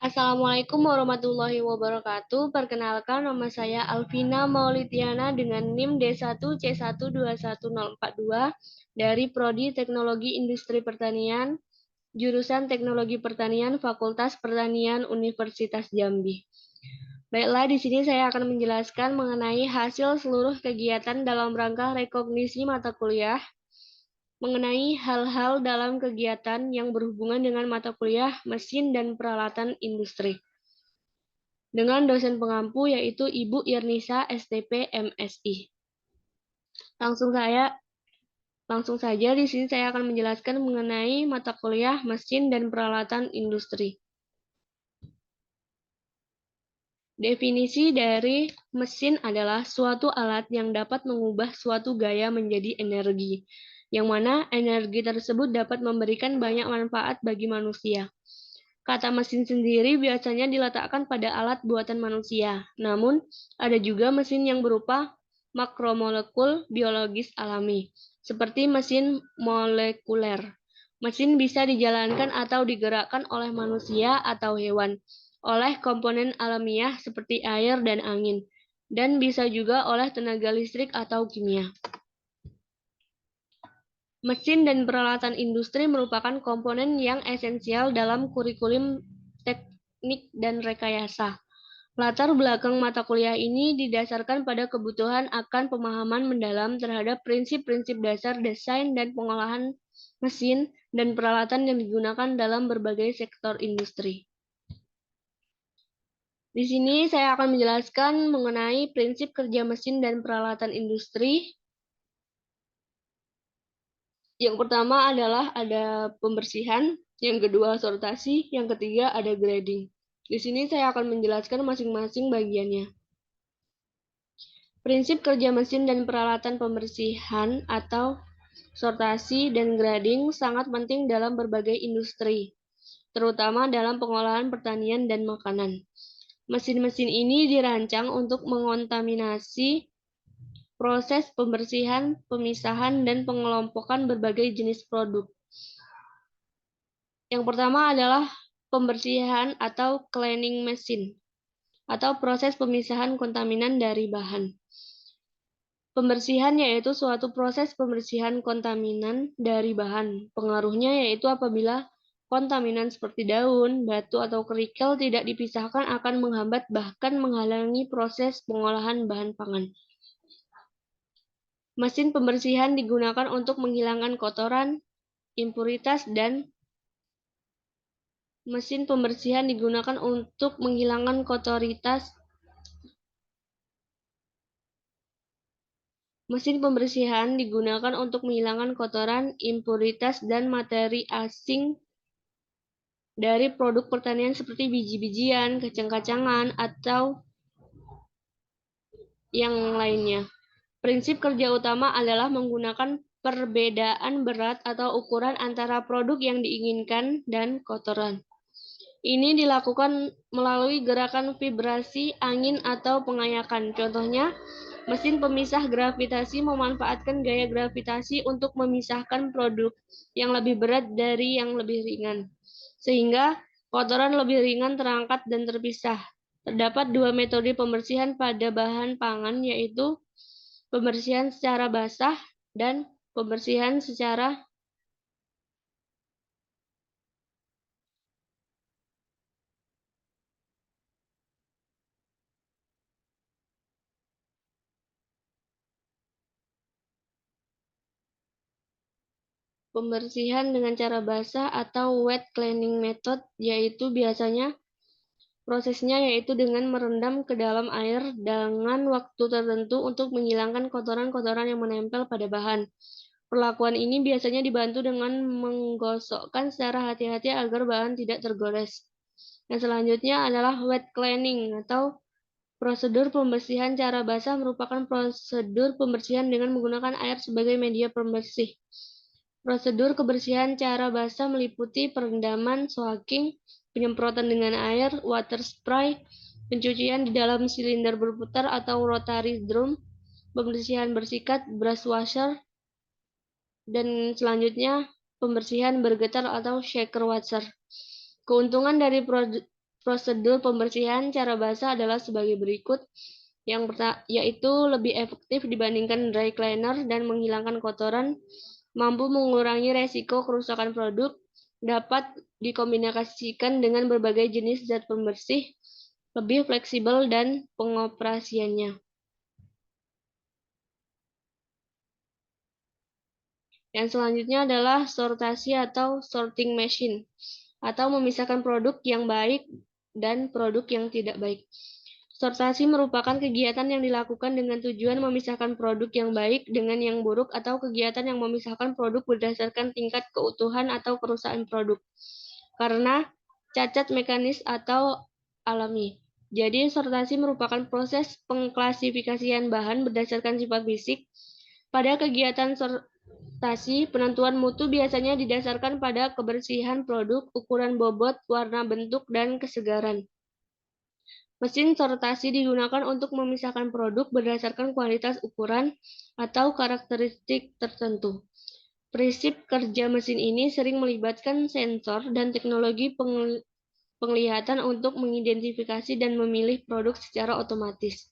Assalamualaikum warahmatullahi wabarakatuh. Perkenalkan, nama saya Alvina Maulidiana dengan NIM D1C1210042 dari Prodi Teknologi Industri Pertanian, jurusan Teknologi Pertanian, Fakultas Pertanian Universitas Jambi. Baiklah, di sini saya akan menjelaskan mengenai hasil seluruh kegiatan dalam rangka rekognisi mata kuliah, mengenai hal-hal dalam kegiatan yang berhubungan dengan mata kuliah mesin dan peralatan industri, dengan dosen pengampu yaitu Ibu Irnisa STP MSI. Langsung saja di sini saya akan menjelaskan mengenai mata kuliah mesin dan peralatan industri. Definisi dari mesin adalah suatu alat yang dapat mengubah suatu gaya menjadi energi, yang mana energi tersebut dapat memberikan banyak manfaat bagi manusia. Kata mesin sendiri biasanya diletakkan pada alat buatan manusia, namun ada juga mesin yang berupa makromolekul biologis alami, seperti mesin molekuler. Mesin bisa dijalankan atau digerakkan oleh manusia atau hewan, oleh komponen alamiah seperti air dan angin, dan bisa juga oleh tenaga listrik atau kimia. Mesin dan peralatan industri merupakan komponen yang esensial dalam kurikulum teknik dan rekayasa. Latar belakang mata kuliah ini didasarkan pada kebutuhan akan pemahaman mendalam terhadap prinsip-prinsip dasar desain dan pengolahan mesin dan peralatan yang digunakan dalam berbagai sektor industri. Di sini saya akan menjelaskan mengenai prinsip kerja mesin dan peralatan industri. Yang pertama adalah ada pembersihan, yang kedua sortasi, yang ketiga ada grading. Di sini saya akan menjelaskan masing-masing bagiannya. Prinsip kerja mesin dan peralatan pembersihan atau sortasi dan grading sangat penting dalam berbagai industri, terutama dalam pengolahan pertanian dan makanan. Mesin-mesin ini dirancang untuk mengontaminasi proses pembersihan, pemisahan, dan pengelompokan berbagai jenis produk. Yang pertama adalah pembersihan atau cleaning machine, atau proses pemisahan kontaminan dari bahan. Pembersihan yaitu suatu proses pembersihan kontaminan dari bahan. Pengaruhnya yaitu apabila kontaminan seperti daun, batu, atau kerikil tidak dipisahkan akan menghambat bahkan menghalangi proses pengolahan bahan pangan. Mesin pembersihan digunakan untuk menghilangkan kotoran, impuritas, dan mesin pembersihan digunakan untuk menghilangkan Mesin pembersihan digunakan untuk menghilangkan kotoran, impuritas, dan materi asing dari produk pertanian seperti biji-bijian, kacang-kacangan, atau yang lainnya. Prinsip kerja utama adalah menggunakan perbedaan berat atau ukuran antara produk yang diinginkan dan kotoran. Ini dilakukan melalui gerakan vibrasi angin atau pengayakan. Contohnya, mesin pemisah gravitasi memanfaatkan gaya gravitasi untuk memisahkan produk yang lebih berat dari yang lebih ringan, sehingga kotoran lebih ringan terangkat dan terpisah. Terdapat dua metode pembersihan pada bahan pangan, yaitu pembersihan secara basah dan pembersihan secara pembersihan dengan cara basah atau wet cleaning method, yaitu biasanya prosesnya yaitu dengan merendam ke dalam air dengan waktu tertentu untuk menghilangkan kotoran-kotoran yang menempel pada bahan. Perlakuan ini biasanya dibantu dengan menggosokkan secara hati-hati agar bahan tidak tergores. Yang selanjutnya adalah wet cleaning atau prosedur pembersihan cara basah merupakan prosedur pembersihan dengan menggunakan air sebagai media pembersih. Prosedur kebersihan cara basah meliputi perendaman, soaking, penyemprotan dengan air, water spray, pencucian di dalam silinder berputar atau rotary drum, pembersihan bersikat, brush washer, dan selanjutnya pembersihan bergetar atau shaker washer. Keuntungan dari prosedur pembersihan cara basah adalah sebagai berikut. Yang pertama, yaitu lebih efektif dibandingkan dry cleaner dan menghilangkan kotoran, mampu mengurangi resiko kerusakan produk, dapat dikombinasikan dengan berbagai jenis zat pembersih, lebih fleksibel dan pengoperasiannya. Yang selanjutnya adalah sortasi atau sorting machine, atau memisahkan produk yang baik dan produk yang tidak baik. Sortasi merupakan kegiatan yang dilakukan dengan tujuan memisahkan produk yang baik dengan yang buruk atau kegiatan yang memisahkan produk berdasarkan tingkat keutuhan atau kerusakan produk karena cacat mekanis atau alami. Jadi, sortasi merupakan proses pengklasifikasian bahan berdasarkan sifat fisik. Pada kegiatan sortasi, penentuan mutu biasanya didasarkan pada kebersihan produk, ukuran bobot, warna bentuk, dan kesegaran. Mesin sortasi digunakan untuk memisahkan produk berdasarkan kualitas ukuran atau karakteristik tertentu. Prinsip kerja mesin ini sering melibatkan sensor dan teknologi penglihatan untuk mengidentifikasi dan memilih produk secara otomatis.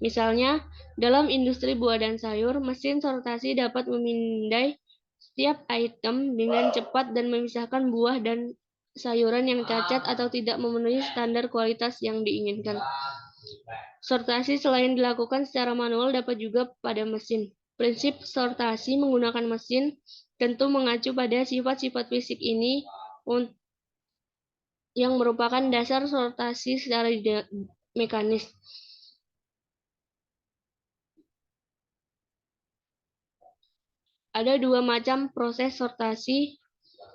Misalnya, dalam industri buah dan sayur, mesin sortasi dapat memindai setiap item dengan cepat dan memisahkan buah dan sayuran yang cacat atau tidak memenuhi standar kualitas yang diinginkan. Sortasi selain dilakukan secara manual dapat juga pada mesin. Prinsip sortasi menggunakan mesin tentu mengacu pada sifat-sifat fisik ini yang merupakan dasar sortasi secara mekanis. Ada dua macam proses sortasi,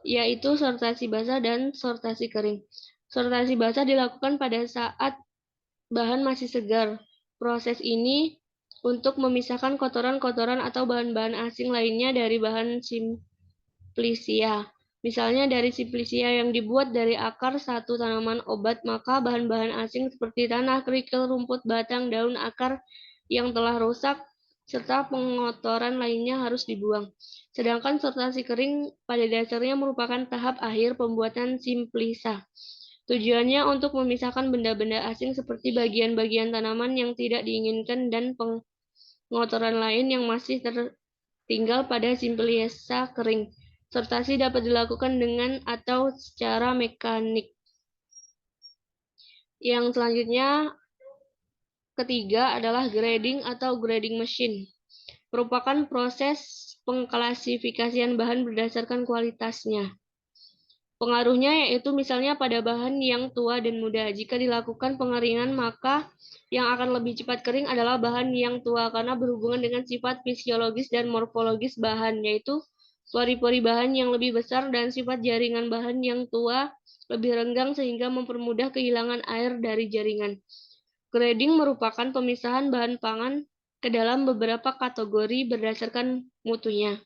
yaitu sortasi basah dan sortasi kering. Sortasi basah dilakukan pada saat bahan masih segar. Proses ini untuk memisahkan kotoran-kotoran atau bahan-bahan asing lainnya dari bahan simplicia. Misalnya dari simplicia yang dibuat dari akar satu tanaman obat, maka bahan-bahan asing seperti tanah, kerikil, rumput, batang, daun, akar yang telah rusak, serta pengotoran lainnya harus dibuang. Sedangkan sortasi kering pada dasarnya merupakan tahap akhir pembuatan simplisa. Tujuannya untuk memisahkan benda-benda asing seperti bagian-bagian tanaman yang tidak diinginkan dan pengotoran lain yang masih tertinggal pada simplisa kering. Sortasi dapat dilakukan dengan atau secara mekanik. Yang selanjutnya, ketiga adalah grading atau grading machine. Merupakan proses pengklasifikasian bahan berdasarkan kualitasnya. Pengaruhnya yaitu misalnya pada bahan yang tua dan muda. Jika dilakukan pengeringan, maka yang akan lebih cepat kering adalah bahan yang tua karena berhubungan dengan sifat fisiologis dan morfologis bahan, yaitu pori-pori bahan yang lebih besar dan sifat jaringan bahan yang tua lebih renggang sehingga mempermudah kehilangan air dari jaringan. Grading merupakan pemisahan bahan pangan ke dalam beberapa kategori berdasarkan mutunya.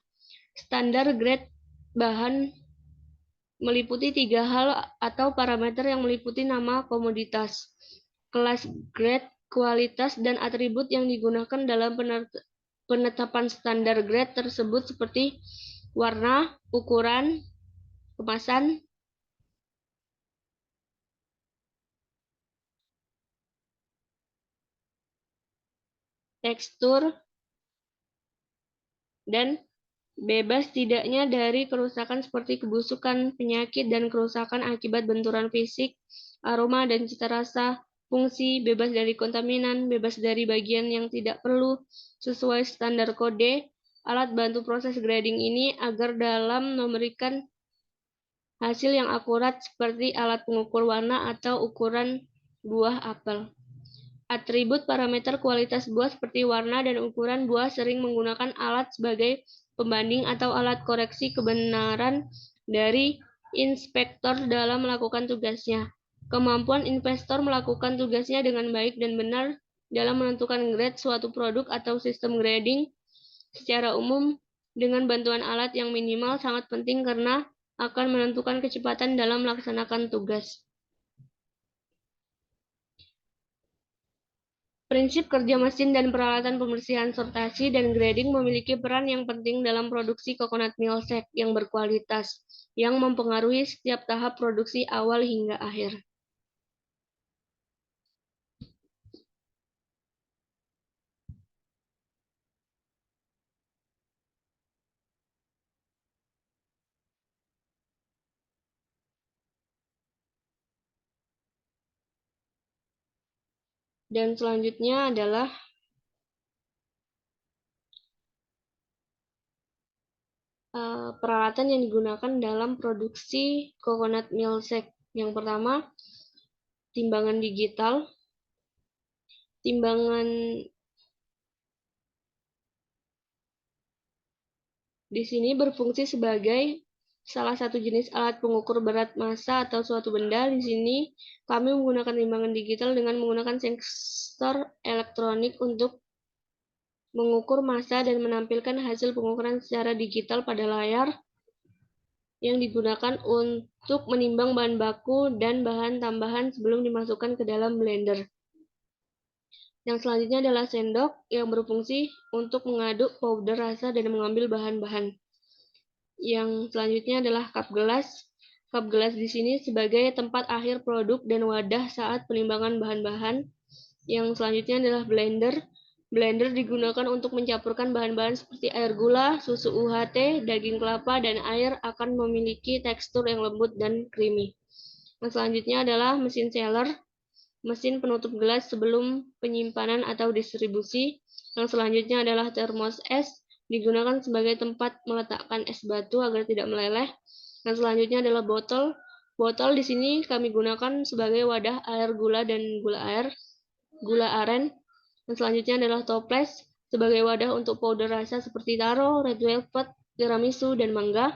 Standar grade bahan meliputi 3 hal atau parameter yang meliputi nama komoditas, kelas grade, kualitas, dan atribut yang digunakan dalam penetapan standar grade tersebut seperti warna, ukuran, kemasan, tekstur, dan bebas tidaknya dari kerusakan seperti kebusukan, penyakit, dan kerusakan akibat benturan fisik, aroma dan cita rasa, fungsi, bebas dari kontaminan, bebas dari bagian yang tidak perlu, sesuai standar kode. Alat bantu proses grading ini agar dalam memberikan hasil yang akurat seperti alat pengukur warna atau ukuran buah apel. Atribut parameter kualitas buah seperti warna dan ukuran buah sering menggunakan alat sebagai pembanding atau alat koreksi kebenaran dari inspektor dalam melakukan tugasnya. Kemampuan investor melakukan tugasnya dengan baik dan benar dalam menentukan grade suatu produk atau sistem grading secara umum dengan bantuan alat yang minimal sangat penting karena akan menentukan kecepatan dalam melaksanakan tugas. Prinsip kerja mesin dan peralatan pembersihan sortasi dan grading memiliki peran yang penting dalam produksi coconut milkshake yang berkualitas, yang mempengaruhi setiap tahap produksi awal hingga akhir. Dan selanjutnya adalah peralatan yang digunakan dalam produksi coconut milkshake. Yang pertama, timbangan digital. Timbangan di sini berfungsi sebagai salah satu jenis alat pengukur berat massa atau suatu benda. Di sini kami menggunakan timbangan digital dengan menggunakan sensor elektronik untuk mengukur massa dan menampilkan hasil pengukuran secara digital pada layar yang digunakan untuk menimbang bahan baku dan bahan tambahan sebelum dimasukkan ke dalam blender. Yang selanjutnya adalah sendok yang berfungsi untuk mengaduk powder rasa dan mengambil bahan-bahan. Yang selanjutnya adalah cup gelas. Cup gelas di sini sebagai tempat akhir produk dan wadah saat penimbangan bahan-bahan. Yang selanjutnya adalah blender. Blender digunakan untuk mencampurkan bahan-bahan seperti air gula, susu UHT, daging kelapa, dan air akan memiliki tekstur yang lembut dan creamy. Yang selanjutnya adalah mesin sealer, mesin penutup gelas sebelum penyimpanan atau distribusi. Yang selanjutnya adalah termos es, digunakan sebagai tempat meletakkan es batu agar tidak meleleh. Yang selanjutnya adalah botol. Botol di sini kami gunakan sebagai wadah air gula dan gula aren. Yang selanjutnya adalah toples sebagai wadah untuk powder rasa seperti taro, red velvet, tiramisu, dan mangga.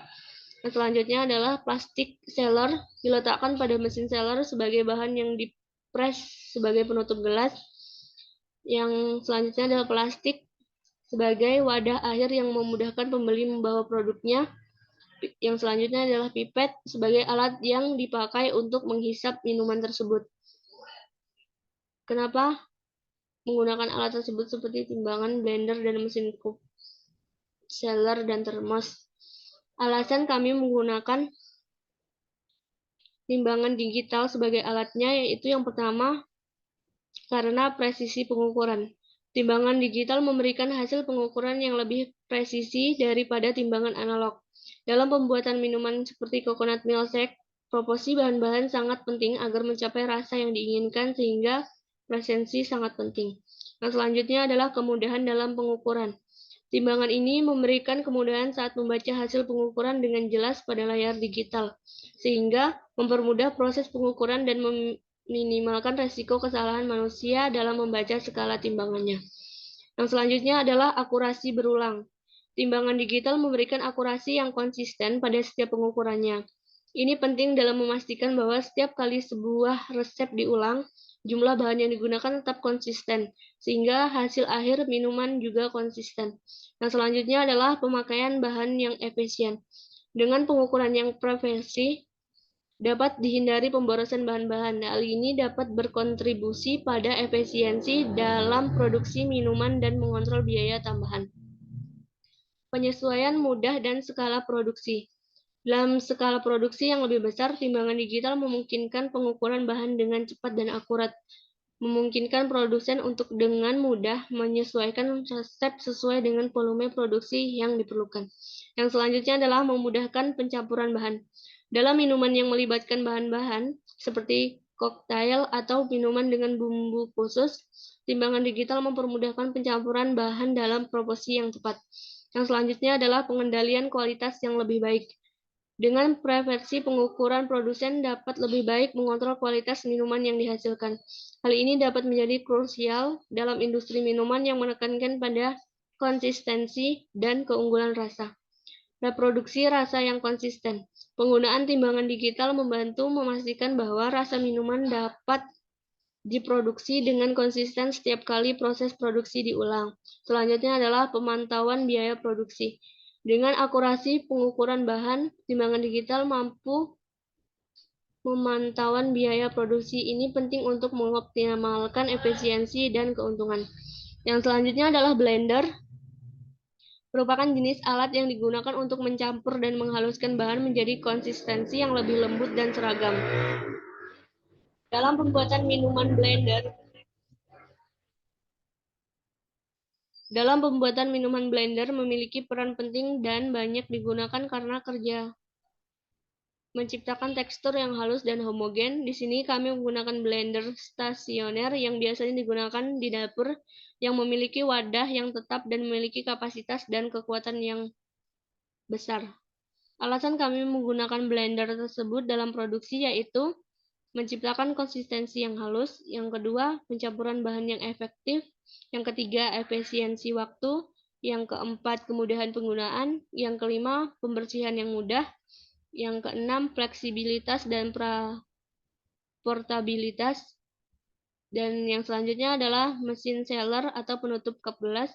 Yang selanjutnya adalah plastik sealer, diletakkan pada mesin sealer sebagai bahan yang dipres sebagai penutup gelas. Yang selanjutnya adalah plastik sebagai wadah akhir yang memudahkan pembeli membawa produknya. Yang selanjutnya adalah pipet sebagai alat yang dipakai untuk menghisap minuman tersebut. Kenapa menggunakan alat tersebut seperti timbangan, blender, dan mesin cup, sealer, dan termos? Alasan kami menggunakan timbangan digital sebagai alatnya yaitu yang pertama, karena presisi pengukuran. Timbangan digital memberikan hasil pengukuran yang lebih presisi daripada timbangan analog. Dalam pembuatan minuman seperti coconut milkshake, proporsi bahan-bahan sangat penting agar mencapai rasa yang diinginkan sehingga presisi sangat penting. Yang selanjutnya adalah kemudahan dalam pengukuran. Timbangan ini memberikan kemudahan saat membaca hasil pengukuran dengan jelas pada layar digital, sehingga mempermudah proses pengukuran dan meminimalkan resiko kesalahan manusia dalam membaca skala timbangannya. Yang selanjutnya adalah akurasi berulang. Timbangan digital memberikan akurasi yang konsisten pada setiap pengukurannya. Ini penting dalam memastikan bahwa setiap kali sebuah resep diulang, jumlah bahan yang digunakan tetap konsisten, sehingga hasil akhir minuman juga konsisten. Yang selanjutnya adalah pemakaian bahan yang efisien. Dengan pengukuran yang presisi, dapat dihindari pemborosan bahan-bahan. Hal ini dapat berkontribusi pada efisiensi dalam produksi minuman dan mengontrol biaya tambahan. Penyesuaian mudah dan skala produksi. Dalam skala produksi yang lebih besar, timbangan digital memungkinkan pengukuran bahan dengan cepat dan akurat, memungkinkan produsen untuk dengan mudah menyesuaikan resep sesuai dengan volume produksi yang diperlukan. Yang selanjutnya adalah memudahkan pencampuran bahan. Dalam minuman yang melibatkan bahan-bahan seperti koktail atau minuman dengan bumbu khusus, timbangan digital mempermudahkan pencampuran bahan dalam proporsi yang tepat. Yang selanjutnya adalah pengendalian kualitas yang lebih baik. Dengan preversi pengukuran, produsen dapat lebih baik mengontrol kualitas minuman yang dihasilkan. Hal ini dapat menjadi krusial dalam industri minuman yang menekankan pada konsistensi dan keunggulan rasa. Reproduksi rasa yang konsisten. Penggunaan timbangan digital membantu memastikan bahwa rasa minuman dapat diproduksi dengan konsisten setiap kali proses produksi diulang. Selanjutnya adalah pemantauan biaya produksi. Dengan akurasi pengukuran bahan, timbangan digital mampu memantauan biaya produksi. Ini penting untuk mengoptimalkan efisiensi dan keuntungan. Yang selanjutnya adalah blender, merupakan jenis alat yang digunakan untuk mencampur dan menghaluskan bahan menjadi konsistensi yang lebih lembut dan seragam. Dalam pembuatan minuman blender, memiliki peran penting dan banyak digunakan karena menciptakan tekstur yang halus dan homogen. Di sini kami menggunakan blender stasioner yang biasanya digunakan di dapur yang memiliki wadah yang tetap dan memiliki kapasitas dan kekuatan yang besar. Alasan kami menggunakan blender tersebut dalam produksi yaitu menciptakan konsistensi yang halus, yang kedua, pencampuran bahan yang efektif, yang ketiga, efisiensi waktu, yang keempat, kemudahan penggunaan, yang kelima, pembersihan yang mudah, yang keenam, fleksibilitas dan portabilitas, dan yang selanjutnya adalah mesin sealer atau penutup cup gelas,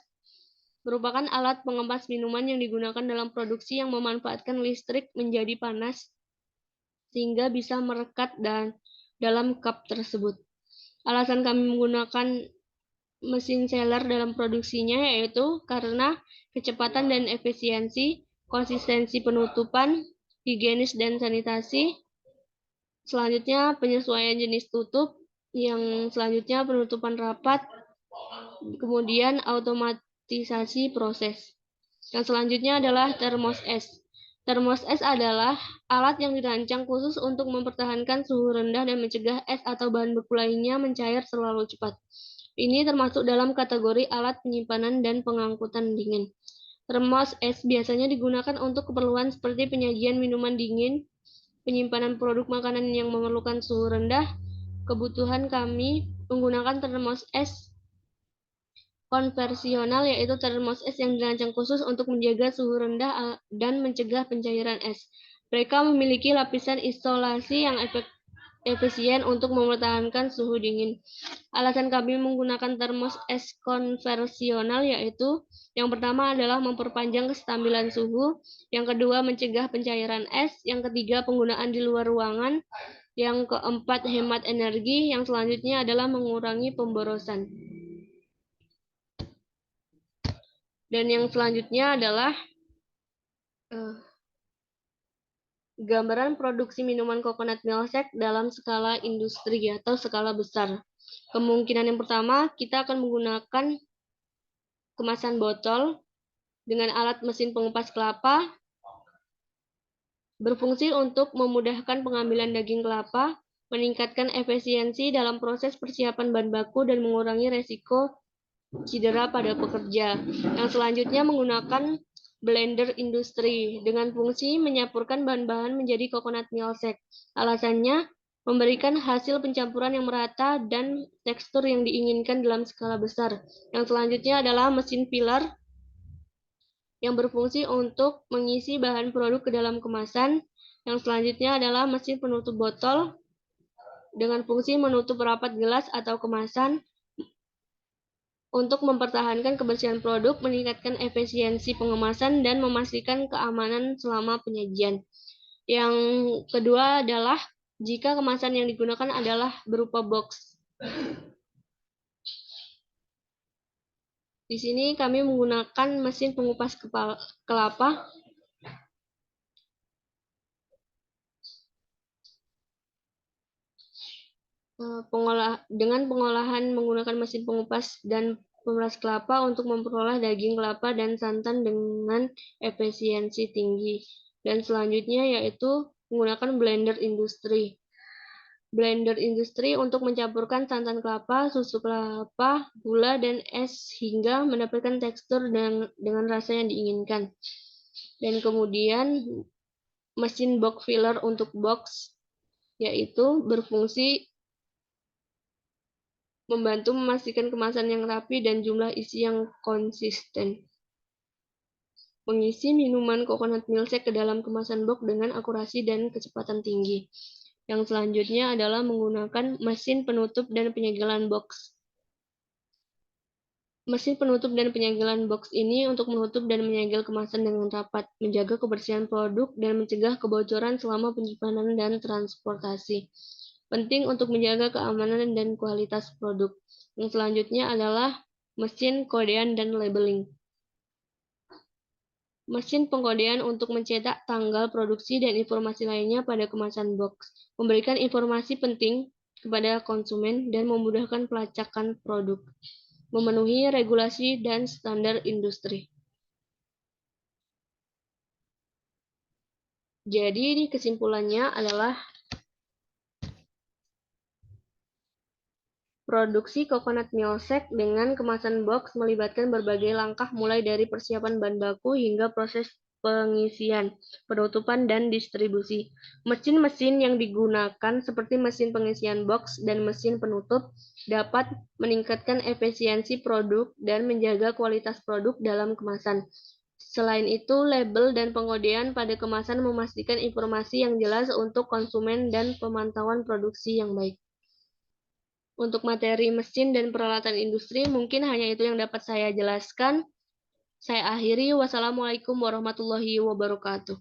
merupakan alat pengemas minuman yang digunakan dalam produksi yang memanfaatkan listrik menjadi panas sehingga bisa merekat dan dalam cup tersebut. Alasan kami menggunakan mesin sealer dalam produksinya yaitu karena kecepatan dan efisiensi, konsistensi penutupan, higienis dan sanitasi. Selanjutnya penyesuaian jenis tutup, yang selanjutnya penutupan rapat, kemudian automatisasi proses. Yang selanjutnya adalah termos es. Termos es adalah alat yang dirancang khusus untuk mempertahankan suhu rendah dan mencegah es atau bahan beku lainnya mencair terlalu cepat. Ini termasuk dalam kategori alat penyimpanan dan pengangkutan dingin. Termos es biasanya digunakan untuk keperluan seperti penyajian minuman dingin, penyimpanan produk makanan yang memerlukan suhu rendah. Kebutuhan kami menggunakan termos es konvensional, yaitu termos es yang dirancang khusus untuk menjaga suhu rendah dan mencegah pencairan es. Mereka memiliki lapisan isolasi yang efisien untuk mempertahankan suhu dingin. Alasan kami menggunakan termos es konvensional yaitu yang pertama adalah memperpanjang kestabilan suhu, yang kedua mencegah pencairan es, yang ketiga penggunaan di luar ruangan, yang keempat hemat energi, yang selanjutnya adalah mengurangi pemborosan. Dan yang selanjutnya adalah gambaran produksi minuman coconut milkshake dalam skala industri atau skala besar. Kemungkinan yang pertama, kita akan menggunakan kemasan botol dengan alat mesin pengupas kelapa, berfungsi untuk memudahkan pengambilan daging kelapa, meningkatkan efisiensi dalam proses persiapan bahan baku, dan mengurangi resiko cedera pada pekerja. Yang selanjutnya menggunakan blender industri dengan fungsi menyampurkan bahan-bahan menjadi coconut milkshake. Alasannya memberikan hasil pencampuran yang merata dan tekstur yang diinginkan dalam skala besar. Yang selanjutnya adalah mesin filler yang berfungsi untuk mengisi bahan produk ke dalam kemasan. Yang selanjutnya adalah mesin penutup botol dengan fungsi menutup rapat gelas atau kemasan untuk mempertahankan kebersihan produk, meningkatkan efisiensi pengemasan, dan memastikan keamanan selama penyajian. Yang kedua adalah jika kemasan yang digunakan adalah berupa box. Di sini kami menggunakan mesin pengupas kelapa dengan pengolahan menggunakan mesin pengupas dan pemeras kelapa untuk memperoleh daging kelapa dan santan dengan efisiensi tinggi. Dan selanjutnya yaitu menggunakan blender industri. Blender industri untuk mencampurkan santan kelapa, susu kelapa, gula, dan es hingga mendapatkan tekstur dengan rasa yang diinginkan. Dan kemudian mesin box filler untuk box, yaitu berfungsi membantu memastikan kemasan yang rapi dan jumlah isi yang konsisten. Mengisi minuman coconut milkshake ke dalam kemasan box dengan akurasi dan kecepatan tinggi. Yang selanjutnya adalah menggunakan mesin penutup dan penyegelan box. Mesin penutup dan penyegelan box ini untuk menutup dan menyegel kemasan dengan rapat, menjaga kebersihan produk, dan mencegah kebocoran selama penyimpanan dan transportasi. Penting untuk menjaga keamanan dan kualitas produk. Yang selanjutnya adalah mesin kodean dan labeling. Mesin pengkodean untuk mencetak tanggal produksi dan informasi lainnya pada kemasan box, memberikan informasi penting kepada konsumen dan memudahkan pelacakan produk, memenuhi regulasi dan standar industri. Jadi ini kesimpulannya adalah produksi coconut milkshake dengan kemasan box melibatkan berbagai langkah mulai dari persiapan bahan baku hingga proses pengisian, penutupan, dan distribusi. Mesin-mesin yang digunakan seperti mesin pengisian box dan mesin penutup dapat meningkatkan efisiensi produk dan menjaga kualitas produk dalam kemasan. Selain itu, label dan pengodean pada kemasan memastikan informasi yang jelas untuk konsumen dan pemantauan produksi yang baik. Untuk materi mesin dan peralatan industri, mungkin hanya itu yang dapat saya jelaskan. Saya akhiri. Wassalamualaikum warahmatullahi wabarakatuh.